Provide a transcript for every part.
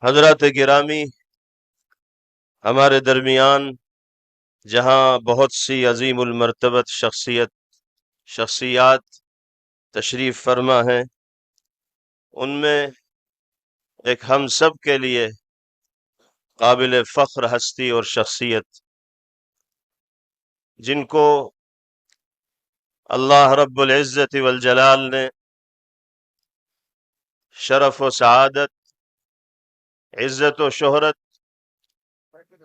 حضرات گرامی، ہمارے درمیان جہاں بہت سی عظیم المرتبت شخصیات تشریف فرما ہیں، ان میں ایک ہم سب کے لیے قابل فخر ہستی اور شخصیت جن کو اللہ رب العزت والجلال نے شرف و سعادت، عزت و شہرت،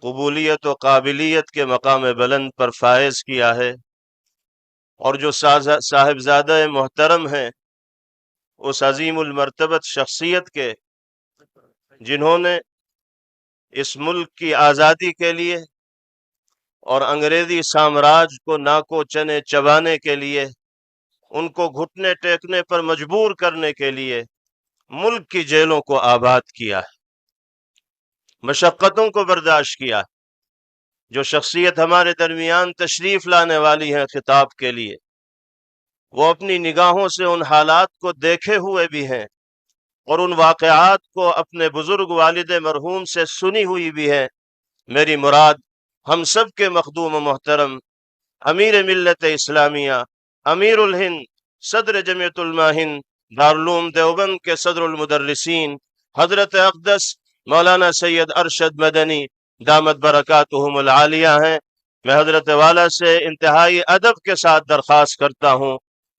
قبولیت و قابلیت کے مقام بلند پر فائز کیا ہے، اور جو صاحبزادہ محترم ہیں اس عظیم المرتبت شخصیت کے، جنہوں نے اس ملک کی آزادی کے لیے اور انگریزی سامراج کو ناکو چنے چبانے کے لیے، ان کو گھٹنے ٹیکنے پر مجبور کرنے کے لیے ملک کی جیلوں کو آباد کیا ہے، مشقتوں کو برداشت کیا ہے۔ جو شخصیت ہمارے درمیان تشریف لانے والی ہے خطاب کے لیے، وہ اپنی نگاہوں سے ان حالات کو دیکھے ہوئے بھی ہیں اور ان واقعات کو اپنے بزرگ والد مرحوم سے سنی ہوئی بھی ہے۔ میری مراد ہم سب کے مخدوم و محترم امیر ملت اسلامیہ، امیر الہند، صدر جمعیت علماء ہند دارالعلوم دیوبند کے صدر المدرسین حضرت اقدس مولانا سید ارشد مدنی دامت برکاتہم العالیہ ہیں۔ میں حضرت والا سے انتہائی ادب کے ساتھ درخواست کرتا ہوں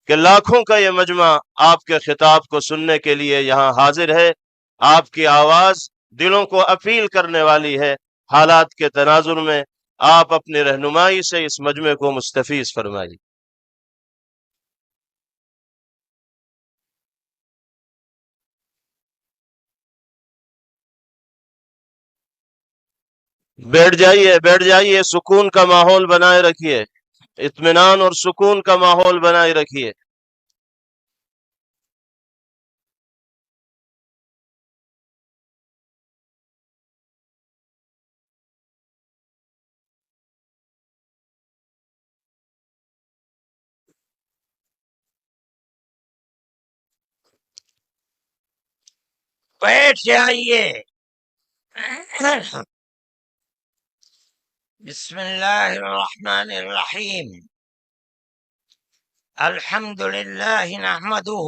کہ لاکھوں کا یہ مجمع آپ کے خطاب کو سننے کے لیے یہاں حاضر ہے۔ آپ کی آواز دلوں کو اپیل کرنے والی ہے۔ حالات کے تناظر میں آپ اپنی رہنمائی سے اس مجمع کو مستفیض فرمائیے۔ بیٹھ جائیے، سکون کا ماحول بنائے رکھیے، اطمینان اور سکون کا ماحول بنائے رکھیے۔ بیٹھ جائیے۔ بسم اللہ الرحمن الرحیم۔ الحمد للہ نحمده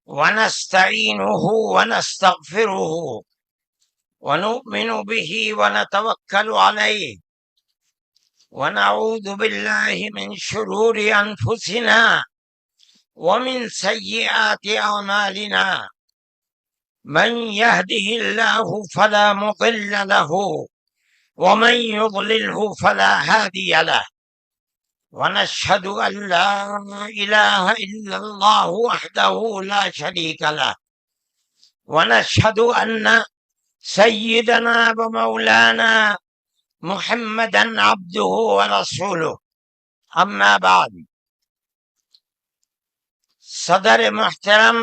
ونستعینه ونستغفره ونؤمن به ونتوکل علیہ ونعوذ باللہ من شرور انفسنا ومن سیئات اعمالنا، من يهده الله فلا مضل له ومن يضلله فلا هادي له، ونشهد أن لا إله إلا الله وحده لا شريك له، ونشهد أن سيدنا ومولانا محمدا عبده ورسوله، أما بعد۔ صدر محترم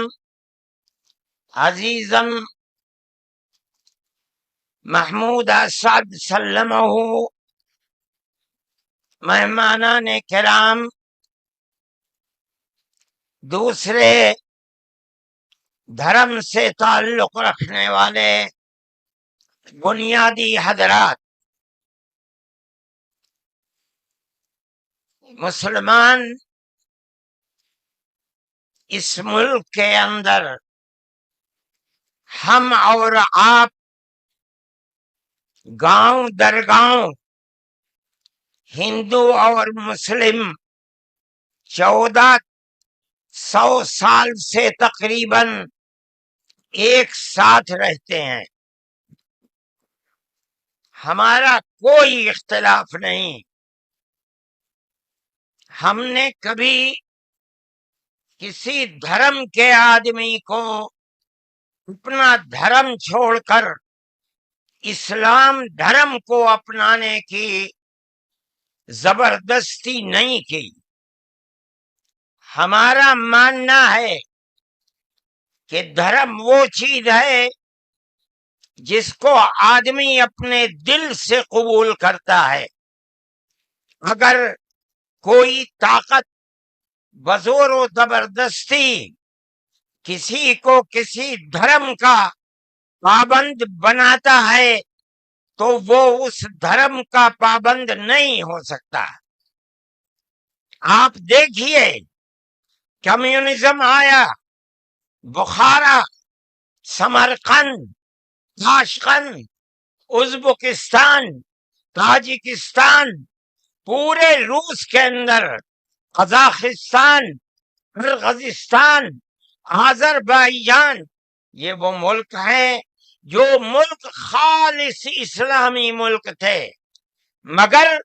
عزیزم محمود اسعد سلمہ، مہمانان کرام، دوسرے دھرم سے تعلق رکھنے والے بنیادی حضرات، مسلمان اس ملک کے اندر ہم اور آپ گاؤں در گاؤں، ہندو اور مسلم 1400 سال سے تقریباً ایک ساتھ رہتے ہیں۔ ہمارا کوئی اختلاف نہیں۔ ہم نے کبھی کسی دھرم کے آدمی کو اپنا دھرم چھوڑ کر اسلام دھرم کو اپنانے کی زبردستی نہیں کی۔ ہمارا ماننا ہے کہ دھرم وہ چیز ہے جس کو آدمی اپنے دل سے قبول کرتا ہے۔ اگر کوئی طاقت بزور و زبردستی کسی کو کسی دھرم کا پابند بناتا ہے تو وہ اس دھرم کا پابند نہیں ہو سکتا۔ آپ دیکھیے کمیونزم آیا، بخارا، سمرقند، تاشقند، ازبکستان، تاجکستان، پورے روس کے اندر، قزاقستان، قرغیزستان، آذربائیجان، یہ وہ ملک ہیں جو ملک خالص اسلامی ملک تھے، مگر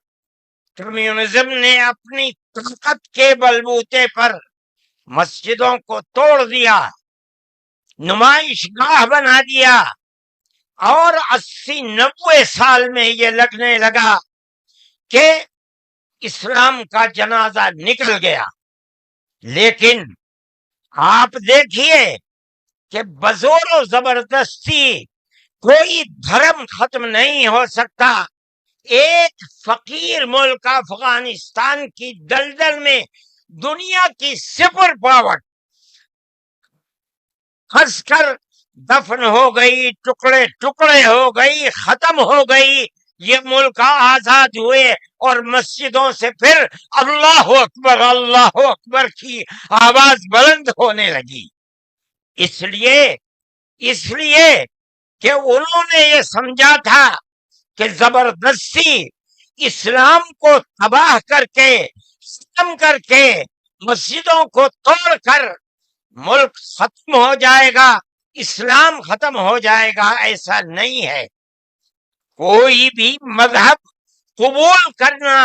کمیونزم نے اپنی طاقت کے بلبوتے پر مسجدوں کو توڑ دیا، نمائش گاہ بنا دیا، اور 80-90 سال میں یہ لگنے لگا کہ اسلام کا جنازہ نکل گیا۔ لیکن آپ دیکھیے کہ بزور و زبردستی کوئی دھرم ختم نہیں ہو سکتا۔ ایک فقیر ملک افغانستان کی دلدل میں دنیا کی سپر پاور پھنس کر دفن ہو گئی، ٹکڑے ٹکڑے ہو گئی، ختم ہو گئی۔ یہ ملک آزاد ہوئے اور مسجدوں سے پھر اللہ اکبر کی آواز بلند ہونے لگی۔ اس لیے کہ انہوں نے یہ سمجھا تھا کہ زبردستی اسلام کو تباہ کر کے، ختم کر کے، مسجدوں کو توڑ کر ملک ختم ہو جائے گا، اسلام ختم ہو جائے گا۔ ایسا نہیں ہے۔ کوئی بھی مذہب قبول کرنا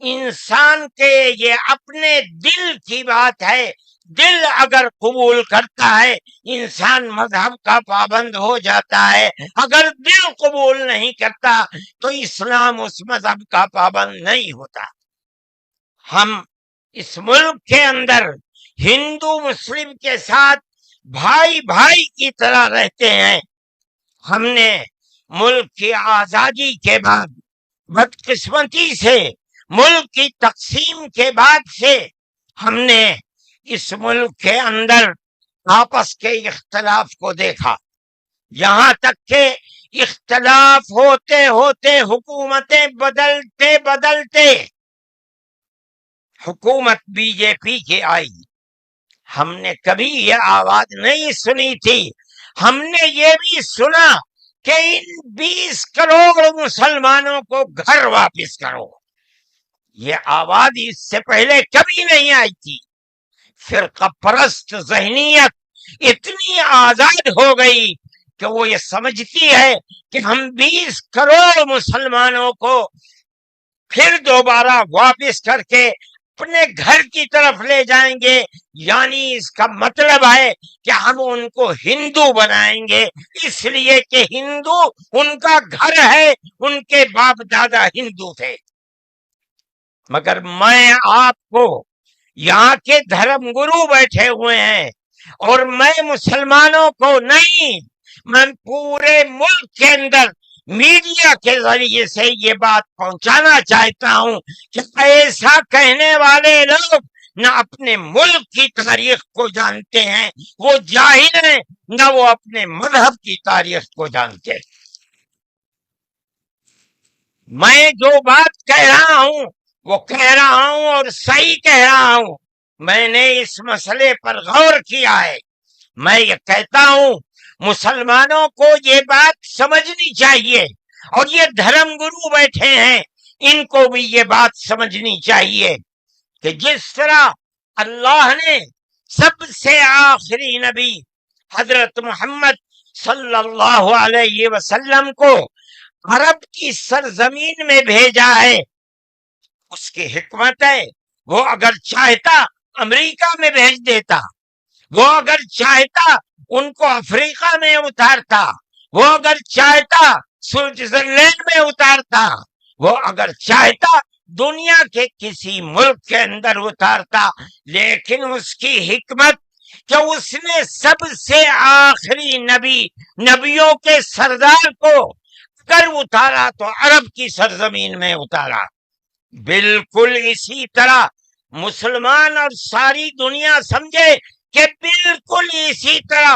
انسان کے یہ اپنے دل کی بات ہے۔ دل اگر قبول کرتا ہے انسان مذہب کا پابند ہو جاتا ہے، اگر دل قبول نہیں کرتا تو اسلام اس مذہب کا پابند نہیں ہوتا۔ ہم اس ملک کے اندر ہندو مسلم کے ساتھ بھائی بھائی کی طرح رہتے ہیں۔ ہم نے ملک کی آزادی کے بعد بدقسمتی سے، ملک کی تقسیم کے بعد سے، ہم نے اس ملک کے اندر آپس کے اختلاف کو دیکھا، یہاں تک کہ اختلاف ہوتے ہوتے حکومتیں بدلتے بدلتے حکومت بی جے پی کی آئی۔ ہم نے کبھی یہ آواز نہیں سنی تھی۔ ہم نے یہ بھی سنا کہ ان 20 کروڑ مسلمانوں کو گھر واپس کرو۔ یہ آواز اس سے پہلے کبھی نہیں آئی تھی۔ فرقہ پرست ذہنیت اتنی آزاد ہو گئی کہ وہ یہ سمجھتی ہے کہ ہم 20 کروڑ مسلمانوں کو پھر دوبارہ واپس کر کے اپنے گھر کی طرف لے جائیں گے، یعنی اس کا مطلب ہے کہ ہم ان کو ہندو بنائیں گے، اس لیے کہ ہندو ان کا گھر ہے، ان کے باپ دادا ہندو تھے۔ مگر میں آپ کو، یہاں کے دھرم گرو بیٹھے ہوئے ہیں، اور میں مسلمانوں کو نہیں، میں پورے ملک کے اندر میڈیا کے ذریعے سے یہ بات پہنچانا چاہتا ہوں کہ ایسا کہنے والے لوگ نہ اپنے ملک کی تاریخ کو جانتے ہیں، وہ جاہل ہیں، نہ وہ اپنے مذہب کی تاریخ کو جانتے ہیں۔ میں جو بات کہہ رہا ہوں وہ کہہ رہا ہوں اور صحیح کہہ رہا ہوں۔ میں نے اس مسئلے پر غور کیا ہے۔ میں یہ کہتا ہوں مسلمانوں کو یہ بات سمجھنی چاہیے، اور یہ دھرم گرو بیٹھے ہیں ان کو بھی یہ بات سمجھنی چاہیے کہ جس طرح اللہ نے سب سے آخری نبی حضرت محمد صلی اللہ علیہ وسلم کو عرب کی سرزمین میں بھیجا ہے، اس کی حکمت ہے۔ وہ اگر چاہتا امریکہ میں بھیج دیتا، وہ اگر چاہتا ان کو افریقہ میں اتارتا، وہ اگر چاہتا سوئٹزرلینڈ میں اتارتا، وہ اگر چاہتا دنیا کے کسی ملک کے اندر اتارتا، لیکن اس کی حکمت کہ اس نے سب سے آخری نبیوں کے سردار کو اگر اتارا تو عرب کی سرزمین میں اتارا۔ بالکل اسی طرح مسلمان اور ساری دنیا سمجھے کہ بالکل اسی طرح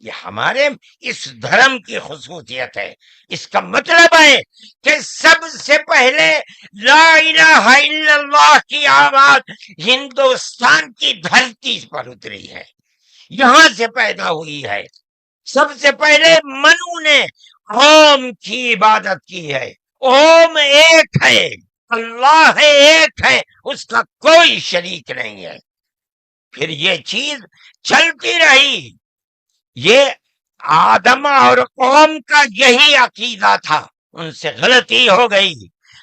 یہ ہمارے اس دھرم کی خصوصیت ہے۔ اس کا مطلب ہے کہ سب سے پہلے لا الہ الا اللہ کی آواز ہندوستان کی دھرتی پر اتری ہے، یہاں سے پیدا ہوئی ہے۔ سب سے پہلے منو نے اوم کی عبادت کی ہے۔ اوم ایک ہے، اللہ ہے، ایک ہے، اس کا کوئی شریک نہیں ہے۔ پھر یہ چیز چلتی رہی۔ یہ آدم اور قوم کا یہی عقیدہ تھا، ان سے غلطی ہو گئی۔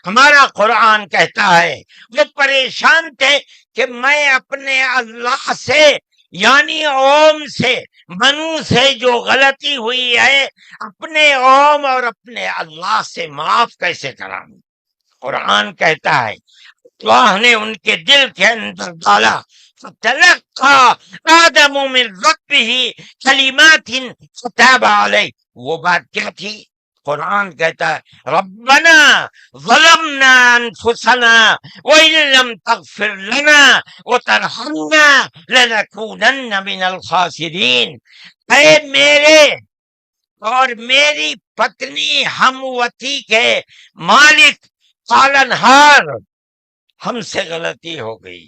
ہمارا قرآن کہتا ہے وہ پریشان تھے کہ میں اپنے اللہ سے یعنی اوم سے، منو سے جو غلطی ہوئی ہے، اپنے اوم اور اپنے اللہ سے معاف کیسے کراؤں۔ قرآن کہتا ہے اللہ نے ان کے دل کے اندر ڈالا، فَتَلَقَّى آدَمُ مِن رَبِّهِ كَلِمَاتٍ فَتَابَ عَلَيْهِ۔ وہ بات کیا تھی؟ قرآن کہتا ہے ربنا ظلمنا انفسنا وَإِن لَّمْ تَغْفِرْ لَنَا وَتَرْحَمْنَا لَنَكُونَنَّ مِنَ الْخَاسِرِينَ۔ اے میرے اور میری پتنی ہموتی کے مالک پالنہار، ہم سے غلطی ہو گئی،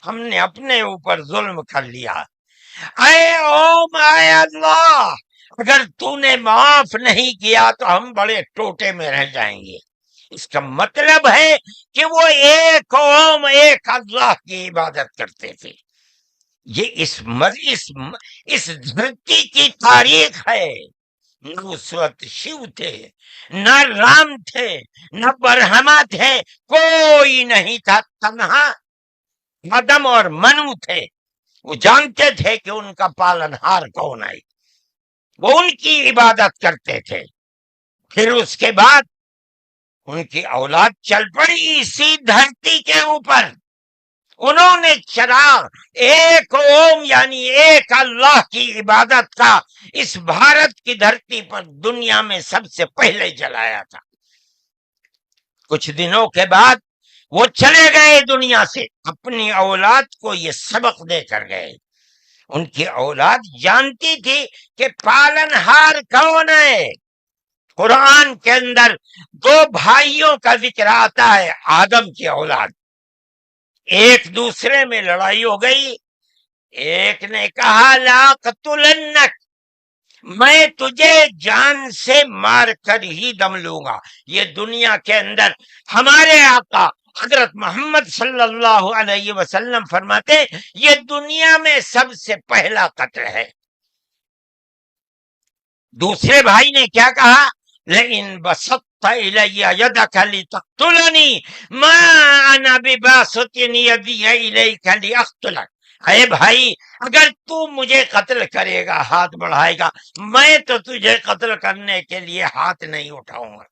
ہم نے اپنے اوپر ظلم کر لیا۔ اے اوم، اے اللہ، اگر تو نے معاف نہیں کیا تو ہم بڑے ٹوٹے میں رہ جائیں گے۔ اس کا مطلب ہے کہ وہ ایک اوم، ایک اللہ کی عبادت کرتے تھے۔ یہ اس دھرتی کی تاریخ ہے۔ نہ اس وقت شیو تھے، نہ رام تھے، نہ برہما تھے، کوئی نہیں تھا، تنہا آدم اور منو تھے۔ وہ جانتے تھے کہ ان کا پالنہار کون ہے، وہ ان کی عبادت کرتے تھے۔ پھر اس کے بعد ان کی اولاد چل پڑی اسی دھرتی کے اوپر، انہوں نے چراغ ایک اوم یعنی ایک اللہ کی عبادت کا اس بھارت کی دھرتی پر دنیا میں سب سے پہلے جلایا تھا۔ کچھ دنوں کے بعد وہ چلے گئے دنیا سے، اپنی اولاد کو یہ سبق دے کر گئے۔ ان کی اولاد جانتی تھی کہ پالنہار کون ہے۔ قرآن کے اندر دو بھائیوں کا ذکر آتا ہے، آدم کی اولاد، ایک دوسرے میں لڑائی ہو گئی۔ ایک نے کہا لا قتلنک، میں تجھے جان سے مار کر ہی دم لوں گا۔ یہ دنیا کے اندر ہمارے آقا حضرت محمد صلی اللہ علیہ وسلم فرماتے یہ دنیا میں سب سے پہلا قتل ہے۔ دوسرے بھائی نے کیا کہا؟ لئن بسطت الی یدک لتقتلنی ما انا بباسط یدی الیک لاقتلک۔ اے بھائی، اگر تو مجھے قتل کرے گا، ہاتھ بڑھائے گا، میں تو تجھے قتل کرنے کے لیے ہاتھ نہیں اٹھاؤں گا۔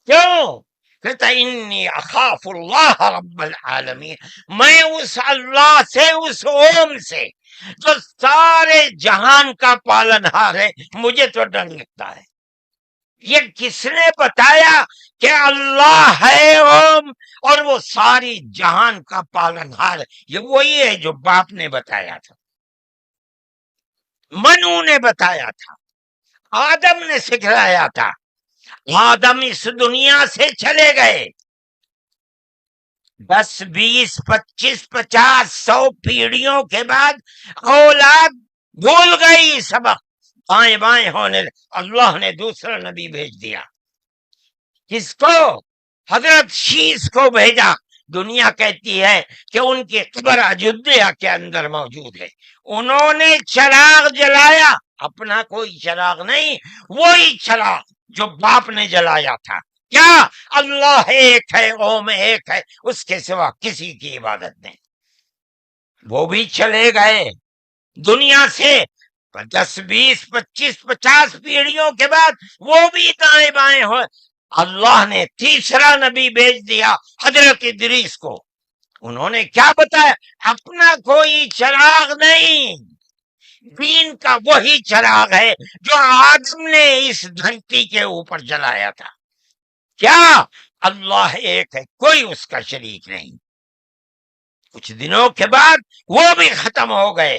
کیوں؟ کہتا انی اخاف اللہ رب العالمین، میں اس اللہ سے، اس اوم سے جو سارے جہان کا پالنہار ہے، مجھے تو ڈر لگتا ہے۔ یہ کس نے بتایا کہ اللہ ہے اوم اور وہ ساری جہان کا پالنہار ہے؟ یہ وہی ہے جو باپ نے بتایا تھا، منو نے بتایا تھا، آدم نے سکھلایا تھا۔ آدم اس دنیا سے چلے گئے، 10 20 25 50 100 پیڑھیوں کے بعد اولاد بھول گئی سبق، بائیں بائیں ہونے، اللہ نے دوسرا نبی بھیج دیا۔ کس کو؟ حضرت شیس کو بھیجا۔ دنیا کہتی ہے کہ ان کی قبر اجودھیا کے اندر موجود ہے۔ انہوں نے چراغ جلایا، اپنا کوئی چراغ نہیں، وہی چراغ جو باپ نے جلایا تھا۔ کیا؟ اللہ ایک ہے، اوم ایک ہے، اس کے سوا کسی کی عبادت نہیں۔ وہ بھی چلے گئے دنیا سے، 10 20 25 50 پیڑھیوں کے بعد وہ بھی دائیں بائیں ہوئے۔ اللہ نے تیسرا نبی بھیج دیا، حضرت ادریس کو۔ انہوں نے کیا بتایا؟ اپنا کوئی چراغ نہیں، دین کا وہی چراغ ہے جو آدم نے اس دھرتی کے اوپر جلایا تھا۔ کیا؟ اللہ ایک ہے، کوئی اس کا شریک نہیں۔ کچھ دنوں کے بعد وہ بھی ختم ہو گئے۔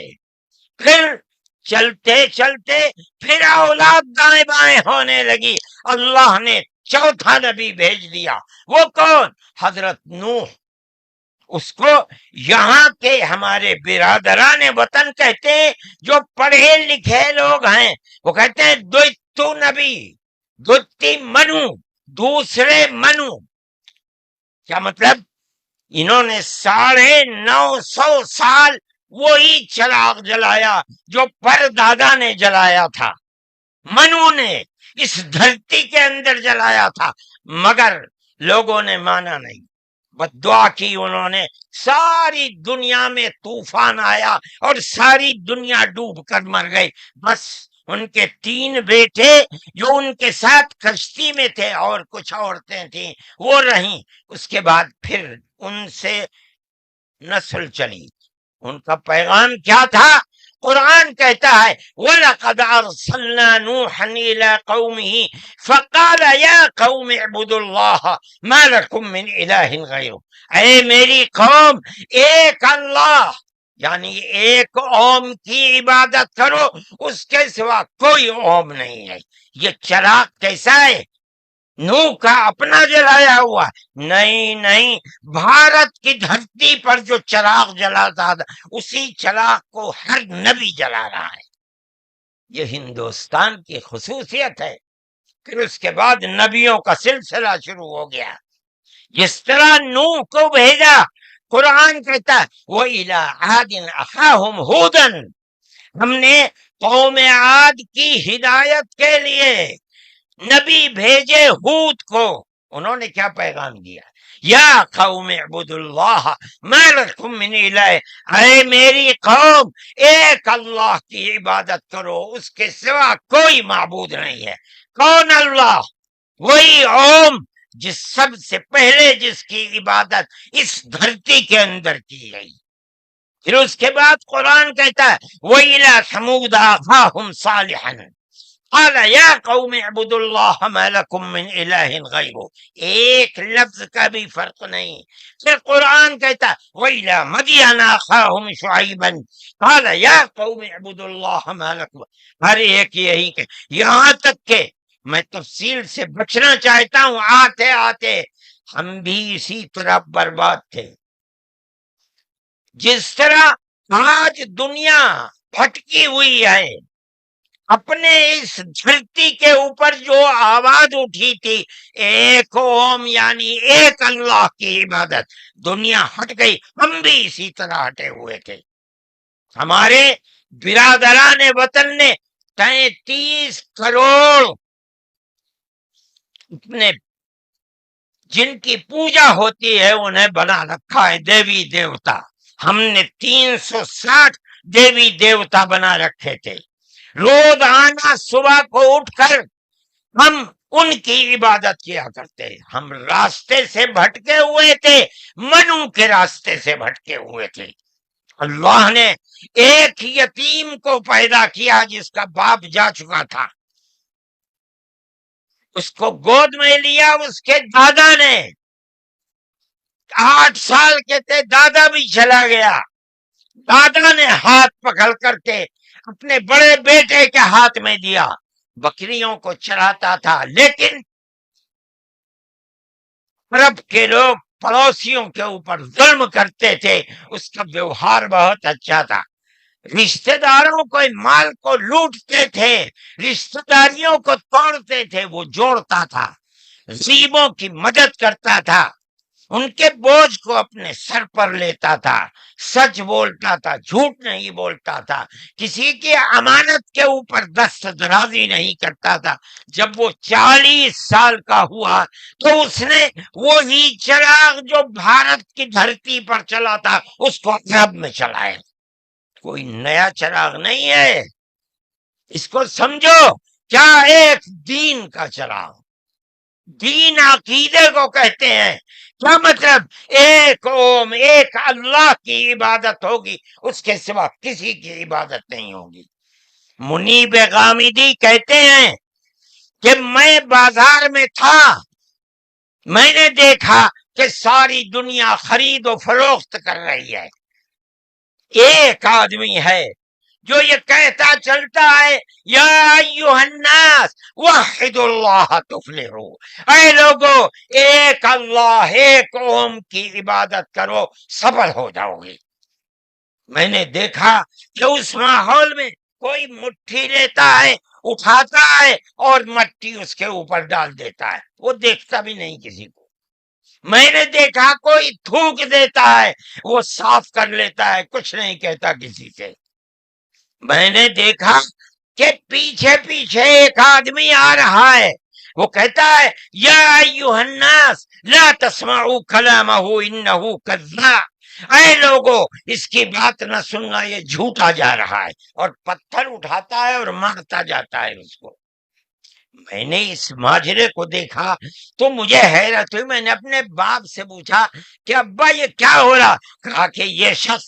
پھر چلتے چلتے پھر اولاد دائیں بائیں ہونے لگی، اللہ نے چوتھا نبی بھیج دیا۔ وہ کون؟ حضرت نوح۔ اس کو یہاں کے ہمارے برادران وطن کہتے ہیں، جو پڑھے لکھے لوگ ہیں، وہ کہتے ہیں دوتو نبی، دوتی منو، دوسرے منو۔ کیا مطلب؟ انہوں نے 950 سال وہی چراغ جلایا جو پر دادا نے جلایا تھا، منو نے اس دھرتی کے اندر جلایا تھا، مگر لوگوں نے مانا نہیں، بس دعا کی انہوں نے، ساری دنیا میں طوفان آیا اور ساری دنیا ڈوب کر مر گئی۔ بس ان کے 3 بیٹے جو ان کے ساتھ کشتی میں تھے اور کچھ عورتیں تھیں وہ رہیں، اس کے بعد پھر ان سے نسل چلی۔ ان کا پیغام کیا تھا؟ قرآن کہتا ہے وَلَقَدْ أَرْسَلْنَا نُوحًا إِلَىٰ قَوْمِهِ فَقَالَ يَا قَوْمِ اعْبُدُوا اللَّهَ مَا لَكُم مِّنْ إِلَٰهٍ غَيْرُهُ۔ اے میری قوم، ایک اللہ یعنی ایک اوم کی عبادت کرو، اس کے سوا کوئی اوم نہیں ہے۔ یہ چراغ کیسا ہے؟ نوح کا اپنا جلایا ہوا؟ نہیں، بھارت کی دھرتی پر جو چراغ جلاتا تھا اسی چراغ کو ہر نبی جلا رہا ہے۔ یہ ہندوستان کی خصوصیت ہے۔ پھر اس کے بعد نبیوں کا سلسلہ شروع ہو گیا۔ جس طرح نوح کو بھیجا، قرآن کہتا ہے وَإِلَىٰ عَادٍ أَخَاهُمْ هُودًا، ہم نے قوم عاد کی ہدایت کے لیے نبی بھیجے ہود کو۔ انہوں نے کیا پیغام دیا؟ یا قوم اعبدوا اللہ ما لکم من الہ، اے میری قوم ایک اللہ کی عبادت کرو، اس کے سوا کوئی معبود نہیں ہے۔ کون اللہ؟ وہی اوم جس سب سے پہلے جس کی عبادت اس دھرتی کے اندر کی گئی۔ پھر اس کے بعد قرآن کہتا ہے وَإِلَىٰ ثَمُودَ أَخَاهُمْ صَالِحًا قال یا قوم اعبدوا اللہ ما لکم من الہ غیرہ، ایک لفظ کا بھی فرق نہیں۔ پھر قرآن کہتا وَإِلَىٰ مَدْيَنَ أَخَاهُمْ شُعَيْبًا قال یا قوم اعبدوا اللہ ما لکم، ہر ایک یہی کہ یہاں تک کہ میں تفصیل سے بچنا چاہتا ہوں، آتے آتے ہم بھی اسی طرح برباد تھے۔ جس طرح آج دنیا پھٹکی ہوئی ہے، اپنے اس دھرتی کے اوپر جو آواز اٹھی تھی ایک اوم یعنی ایک اللہ کی عبادت، دنیا ہٹ گئی، ہم بھی اسی طرح ہٹے ہوئے تھے۔ ہمارے برادران وطن نے 33 کروڑ اپنے جن کی پوجا ہوتی ہے انہیں بنا رکھا ہے دیوی دیوتا۔ ہم نے 360 دیوی دیوتا بنا رکھے تھے۔ روز آنا صبح کو اٹھ کر ہم ان کی عبادت کیا کرتے۔ ہم راستے سے بھٹکے ہوئے تھے، منو کے راستے سے بھٹکے ہوئے تھے۔ اللہ نے ایک یتیم کو پیدا کیا جس کا باپ جا چکا تھا، اس کو گود میں لیا اس کے دادا نے، 8 سال کے تھے، دادا بھی چلا گیا، دادا نے ہاتھ پکڑ کر کے اپنے بڑے بیٹے کے ہاتھ میں دیا، بکریوں کو چراتا تھا، لیکن عرب کے لوگ پڑوسیوں کے اوپر ظلم کرتے تھے، اس کا ویوہار بہت اچھا تھا، رشتہ داروں کو مال کو لوٹتے تھے، رشتہ داریوں کو توڑتے تھے، وہ جوڑتا تھا، غریبوں کی مدد کرتا تھا، ان کے بوجھ کو اپنے سر پر لیتا تھا، سچ بولتا تھا، جھوٹ نہیں بولتا تھا، کسی کی امانت کے اوپر دست درازی نہیں کرتا تھا۔ جب وہ 40 سال کا ہوا تو اس نے وہی چراغ جو بھارت کی دھرتی پر چلا تھا اس کو عرب میں چلایا۔ کوئی نیا چراغ نہیں ہے، اس کو سمجھو، کیا ایک دین کا چراغ، دین عقیدے کو کہتے ہیں۔ کیا مطلب؟ ایک اوم، ایک اللہ کی عبادت ہوگی، اس کے سوا کسی کی عبادت نہیں ہوگی۔ منیب غامدی کہتے ہیں کہ میں بازار میں تھا، میں نے دیکھا کہ ساری دنیا خرید و فروخت کر رہی ہے، ایک آدمی ہے جو یہ کہتا چلتا ہے یا ایھا الناس وحدوا اللہ تفلحوا، اے لوگو ایک اللہ ایک اوم کی عبادت کرو سفل ہو جاؤ گے۔ میں نے دیکھا کہ اس ماحول میں کوئی مٹھی لیتا ہے، اٹھاتا ہے اور مٹی اس کے اوپر ڈال دیتا ہے، وہ دیکھتا بھی نہیں کسی کو۔ میں نے دیکھا کوئی تھوک دیتا ہے، وہ صاف کر لیتا ہے، کچھ نہیں کہتا کسی سے۔ میں نے دیکھا کہ پیچھے پیچھے ایک آدمی آ رہا ہے، وہ کہتا ہے یا ایھا الناس لا تسمعوا کلامہ انہ کذاب، اے لوگو اس کی بات نہ سننا، یہ جھوٹا جا رہا ہے، اور پتھر اٹھاتا ہے اور مارتا جاتا ہے اس کو۔ میں نے اس ماجرے کو دیکھا تو مجھے حیرت ہوئی، میں نے اپنے باپ سے پوچھا کہ ابا یہ کیا ہو رہا؟ کہا کہ یہ شخص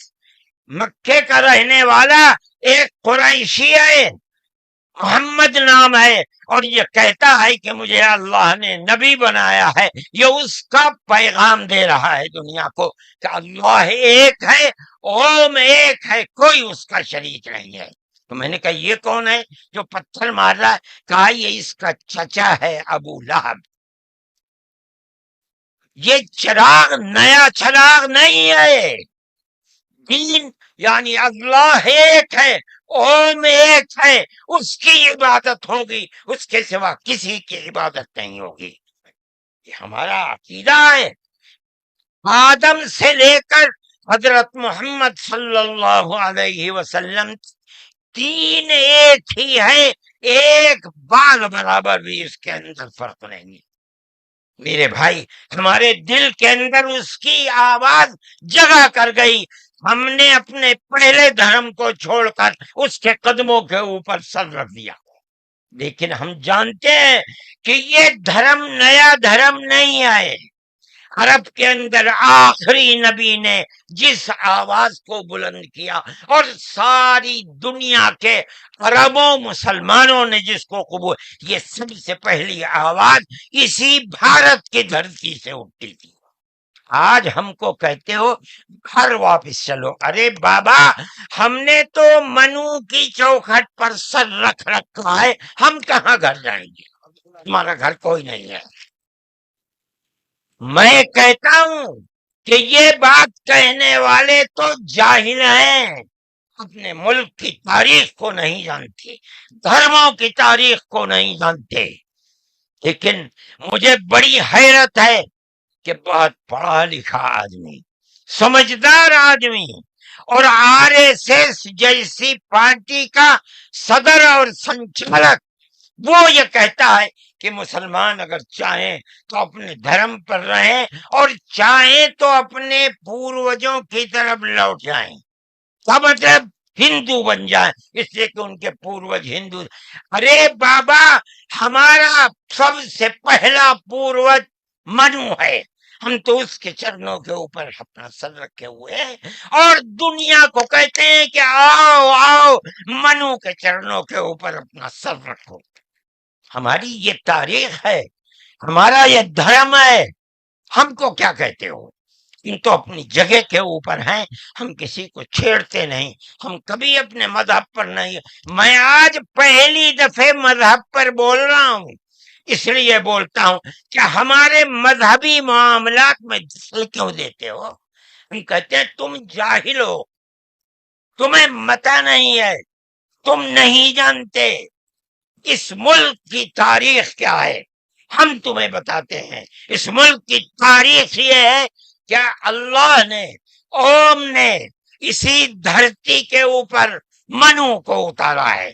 مکے کا رہنے والا ایک قریشی ہے، محمد نام ہے، اور یہ کہتا ہے کہ مجھے اللہ نے نبی بنایا ہے، یہ اس کا پیغام دے رہا ہے دنیا کو کہ اللہ ایک ہے، اوم ایک ہے، کوئی اس کا شریک نہیں ہے۔ تو میں نے کہا یہ کون ہے جو پتھر مار رہا ہے؟ کہا یہ اس کا چچا ہے ابو لہب۔ یہ چراغ نیا چراغ نہیں ہے، دین یعنی اللہ ایک ہے، اوم ایک ہے، اس کی عبادت ہوگی، اس کے سوا کسی کی عبادت نہیں ہوگی۔ یہ ہمارا عقیدہ ہے۔ آدم سے لے کر حضرت محمد صلی اللہ علیہ وسلم تین ایک ہی ہے، ایک بال برابر بھی اس کے اندر فرق نہیں ہے۔ میرے بھائی ہمارے دل کے اندر اس کی آواز جگہ کر گئی، ہم نے اپنے پہلے دھرم کو چھوڑ کر اس کے قدموں کے اوپر سر رکھ دیا، لیکن ہم جانتے ہیں کہ یہ دھرم نیا دھرم نہیں آئے۔ عرب کے اندر آخری نبی نے جس آواز کو بلند کیا اور ساری دنیا کے عربوں مسلمانوں نے جس کو قبول، یہ سب سے پہلی آواز اسی بھارت کی دھرتی سے اٹھتی تھی۔ آج ہم کو کہتے ہو گھر واپس چلو، ارے بابا ہم نے تو منو کی چوکھٹ پر سر رکھ رکھا ہے، ہم کہاں گھر جائیں گے؟ ہمارا گھر کوئی نہیں ہے۔ میں کہتا ہوں کہ یہ بات کہنے والے تو جاہل ہیں، اپنے ملک کی تاریخ کو نہیں جانتے، دھرموں کی تاریخ کو نہیں جانتے۔ لیکن مجھے بڑی حیرت ہے کہ بہت پڑھا لکھا آدمی، سمجھدار آدمی، اور RSS جیسی پارٹی کا صدر اور سنچالک، وہ یہ کہتا ہے کہ مسلمان اگر چاہیں تو اپنے دھرم پر رہیں اور چاہیں تو اپنے پوروجوں کی طرف لوٹ جائیں، کیا مطلب ہندو بن جائیں، اس لیے کہ ان کے پوروج ہندو۔ ارے بابا ہمارا سب سے پہلا پوروج منو ہے، ہم تو اس کے چرنوں کے اوپر اپنا سر رکھے ہوئے ہیں، اور دنیا کو کہتے ہیں کہ آؤ آؤ منو کے چرنوں کے اوپر اپنا سر رکھو۔ ہماری یہ تاریخ ہے، ہمارا یہ دھرم ہے، ہم کو کیا کہتے ہو؟ ان تو اپنی جگہ کے اوپر ہیں، ہم کسی کو چھیڑتے نہیں، ہم کبھی اپنے مذہب پر نہیں۔ میں آج پہلی دفعہ مذہب پر بول رہا ہوں، اس لیے بولتا ہوں کہ ہمارے مذہبی معاملات میں دخل کیوں دیتے ہو؟ ہم کہتے ہیں تم جاہل ہو، تمہیں متا نہیں ہے، تم نہیں جانتے اس ملک کی تاریخ کیا ہے، ہم تمہیں بتاتے ہیں۔ اس ملک کی تاریخ یہ ہے کہ اللہ نے، اوم نے اسی دھرتی کے اوپر منو کو اتارا ہے،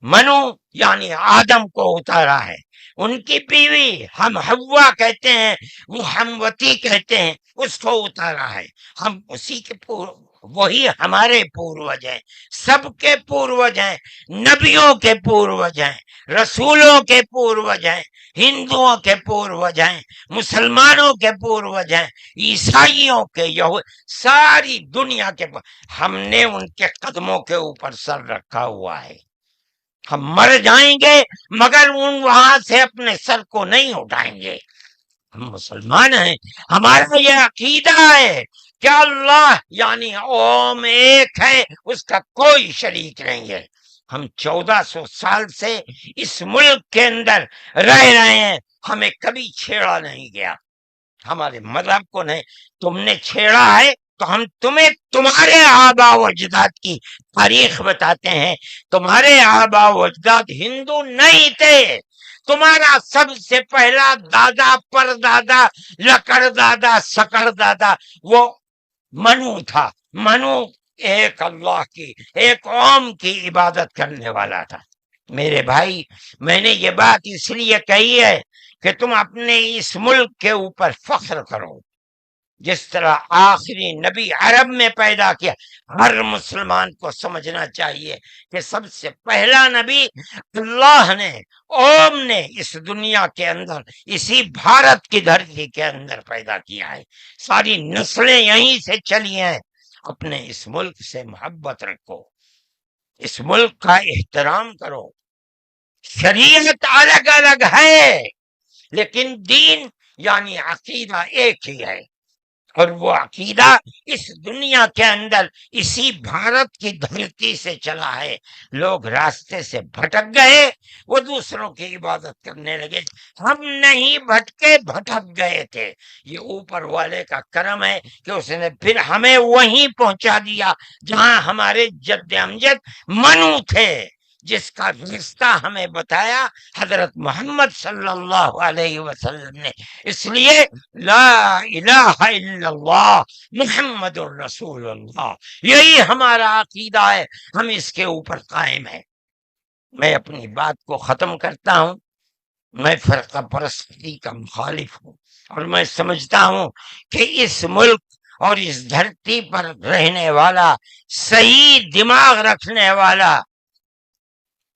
منو یعنی آدم کو اتارا ہے، ان کی بیوی ہم حوا کہتے ہیں، وہ ہموتی کہتے ہیں، اس کو اتارا ہے۔ ہم اسی کے وہی ہمارے پوروج ہیں، سب کے پوروج ہیں، نبیوں کے پوروج ہیں، رسولوں کے پوروج ہیں، ہندوؤں کے پوروج ہیں، مسلمانوں کے پوروج ہیں، عیسائیوں کے، ساری دنیا کے ہم نے ان کے قدموں کے اوپر سر رکھا ہوا ہے۔ ہم مر جائیں گے مگر وہاں سے اپنے سر کو نہیں اٹھائیں گے۔ ہم مسلمان ہیں، ہمارا یہ عقیدہ ہے کیا اللہ یعنی اوم ایک ہے، اس کا کوئی شریک نہیں ہے۔ ہم 1400 سال سے اس ملک کے اندر رہ رہے ہیں، ہمیں کبھی چھیڑا نہیں گیا، ہمارے مذہب کو نہیں۔ تم نے چھیڑا ہے تو ہم تمہیں تمہارے آبا و اجداد کی تاریخ بتاتے ہیں۔ تمہارے آبا و اجداد ہندو نہیں تھے، تمہارا سب سے پہلا دادا پر دادا لکڑ دادا سکڑ دادا وہ منو تھا۔ منو ایک اللہ کی، ایک قوم کی عبادت کرنے والا تھا۔ میرے بھائی، میں نے یہ بات اس لیے کہی ہے کہ تم اپنے اس ملک کے اوپر فخر کرو۔ جس طرح آخری نبی عرب میں پیدا کیا، ہر مسلمان کو سمجھنا چاہیے کہ سب سے پہلا نبی اللہ نے اوم نے اس دنیا کے اندر اسی بھارت کی دھرتی کے اندر پیدا کیا ہے۔ ساری نسلیں یہیں سے چلی ہیں۔ اپنے اس ملک سے محبت رکھو، اس ملک کا احترام کرو۔ شریعت الگ الگ ہے لیکن دین یعنی عقیدہ ایک ہی ہے، اور وہ عقیدہ اس دنیا کے اندر اسی بھارت کی دھرتی سے چلا ہے۔ لوگ راستے سے بھٹک گئے، وہ دوسروں کی عبادت کرنے لگے۔ ہم نہیں بھٹکے، بھٹک گئے تھے۔ یہ اوپر والے کا کرم ہے کہ اس نے پھر ہمیں وہیں پہنچا دیا جہاں ہمارے جد امجد منو تھے، جس کا رشتہ ہمیں بتایا حضرت محمد صلی اللہ علیہ وسلم نے۔ اس لیے لا الہ الا اللہ محمد الرسول اللہ، یہی ہمارا عقیدہ ہے، ہم اس کے اوپر قائم ہیں۔ میں اپنی بات کو ختم کرتا ہوں۔ میں فرقہ پرستی کا مخالف ہوں، اور میں سمجھتا ہوں کہ اس ملک اور اس دھرتی پر رہنے والا، صحیح دماغ رکھنے والا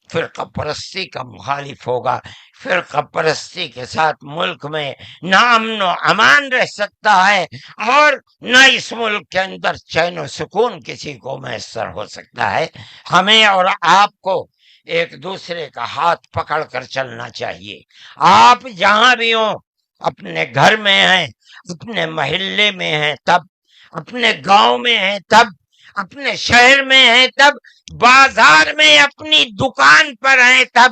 فرقہ پرستی کا مخالف ہوگا۔ فرقہ پرستی کے ساتھ ملک میں نہ امن و امان رہ سکتا ہے، اور نہ اس ملک کے اندر چین و سکون کسی کو میسر ہو سکتا ہے۔ ہمیں اور آپ کو ایک دوسرے کا ہاتھ پکڑ کر چلنا چاہیے۔ آپ جہاں بھی ہوں، اپنے گھر میں ہیں، اپنے محلے میں ہیں تب، اپنے گاؤں میں ہیں تب، اپنے شہر میں ہیں تب، بازار میں اپنی دکان پر ہیں تب،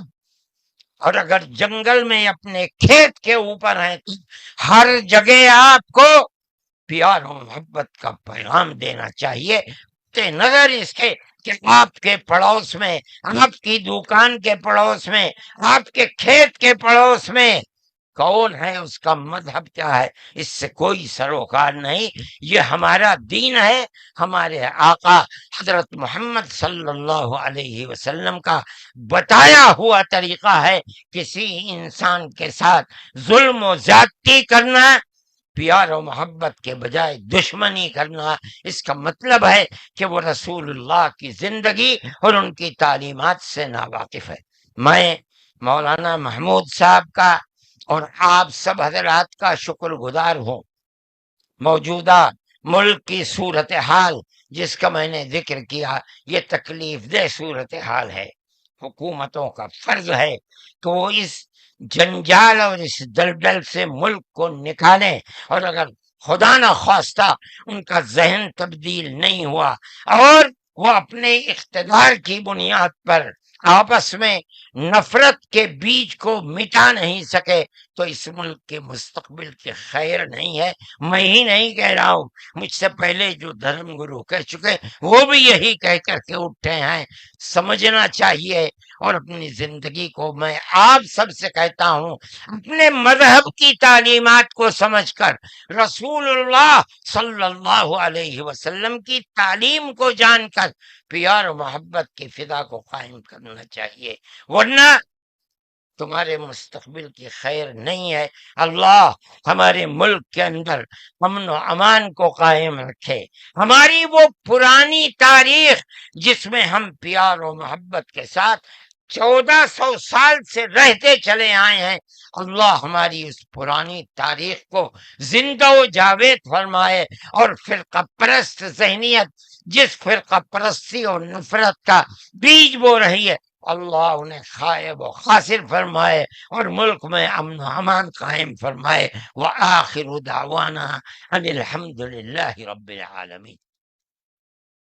اور اگر جنگل میں اپنے کھیت کے اوپر ہیں تو ہر جگہ آپ کو پیار و محبت کا پیغام دینا چاہیے، نظر اس کے کہ آپ کے پڑوس میں، آپ کی دکان کے پڑوس میں، آپ کے کھیت کے پڑوس میں کون ہے، اس کا مذہب کیا ہے، اس سے کوئی سروکار نہیں۔ یہ ہمارا دین ہے، ہمارے آقا حضرت محمد صلی اللہ علیہ وسلم کا بتایا ہوا طریقہ ہے۔ کسی انسان کے ساتھ ظلم و زیادتی کرنا، پیار و محبت کے بجائے دشمنی کرنا، اس کا مطلب ہے کہ وہ رسول اللہ کی زندگی اور ان کی تعلیمات سے ناواقف ہے۔ میں مولانا محمود صاحب کا اور آپ سب حضرات کا شکر گزار ہوں۔ موجودہ ملک کی صورتحال جس کا میں نے ذکر کیا، یہ تکلیف دہ صورتحال ہے۔ حکومتوں کا فرض ہے کہ وہ اس جنجال اور اس دلدل سے ملک کو نکالیں، اور اگر خدا نہ خواستہ ان کا ذہن تبدیل نہیں ہوا اور وہ اپنے اقتدار کی بنیاد پر آپس میں نفرت کے بیج کو مٹا نہیں سکے تو اس ملک کے مستقبل کے خیر نہیں ہے۔ میں ہی نہیں کہہ رہا ہوں، مجھ سے پہلے جو دھرم گرو کہہ چکے وہ بھی یہی کہہ کر کے اٹھے ہیں۔ سمجھنا چاہیے، اور اپنی زندگی کو میں آپ سب سے کہتا ہوں، اپنے مذہب کی تعلیمات کو سمجھ کر، رسول اللہ صلی اللہ علیہ وسلم کی تعلیم کو جان کر پیار و محبت کی فضا کو قائم کرنا چاہیے، ورنہ تمہارے مستقبل کی خیر نہیں ہے۔ اللہ ہمارے ملک کے اندر امن و امان کو قائم رکھے۔ ہماری وہ پرانی تاریخ جس میں ہم پیار و محبت کے ساتھ 1400 سال سے رہتے چلے آئے ہیں، اللہ ہماری اس پرانی تاریخ کو زندہ و جاوید فرمائے، اور فرقہ پرست ذہنیت جس فرقہ پرستی اور نفرت کا بیج بو رہی ہے، اللہ انہیں خائب و خاسر فرمائے اور ملک میں امن و امان قائم فرمائے۔ وآخر دعوانا ان الحمد للہ رب العالمین۔